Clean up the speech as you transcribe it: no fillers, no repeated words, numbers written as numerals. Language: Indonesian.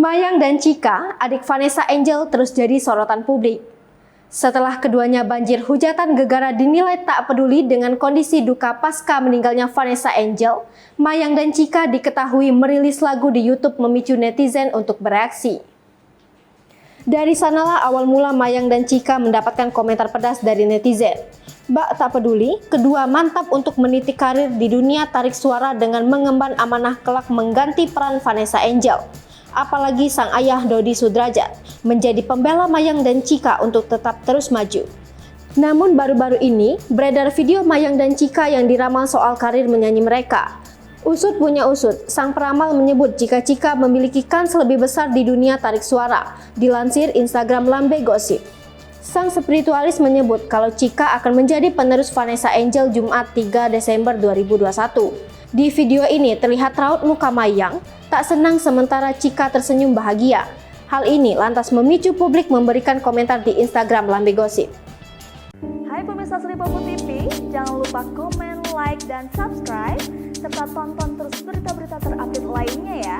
Mayang dan Chika, adik Vanessa Angel, terus jadi sorotan publik. Setelah keduanya banjir hujatan gegara dinilai tak peduli dengan kondisi duka pasca meninggalnya Vanessa Angel, Mayang dan Chika diketahui merilis lagu di YouTube memicu netizen untuk bereaksi. Dari sanalah awal mula Mayang dan Chika mendapatkan komentar pedas dari netizen. Bak tak peduli, kedua mantap untuk meniti karir di dunia tarik suara dengan mengemban amanah kelak mengganti peran Vanessa Angel. Apalagi sang ayah Dodi Sudrajat menjadi pembela Mayang dan Chika untuk tetap terus maju. Namun baru-baru ini beredar video Mayang dan Chika yang diramal soal karir menyanyi mereka. Usut punya usut, sang peramal menyebut jika Chika memiliki kans lebih besar di dunia tarik suara, dilansir Instagram Lambe Gossip. Sang spiritualis menyebut kalau Chika akan menjadi penerus Vanessa Angel Jumat 3 Desember 2021. Di video ini terlihat raut muka Mayang tak senang sementara Chika tersenyum bahagia. Hal ini lantas memicu publik memberikan komentar di Instagram Lambe Gossip. Hai pemirsa Sri Popo TV, jangan lupa komen, like, dan subscribe, serta tonton terus berita-berita terupdate lainnya ya.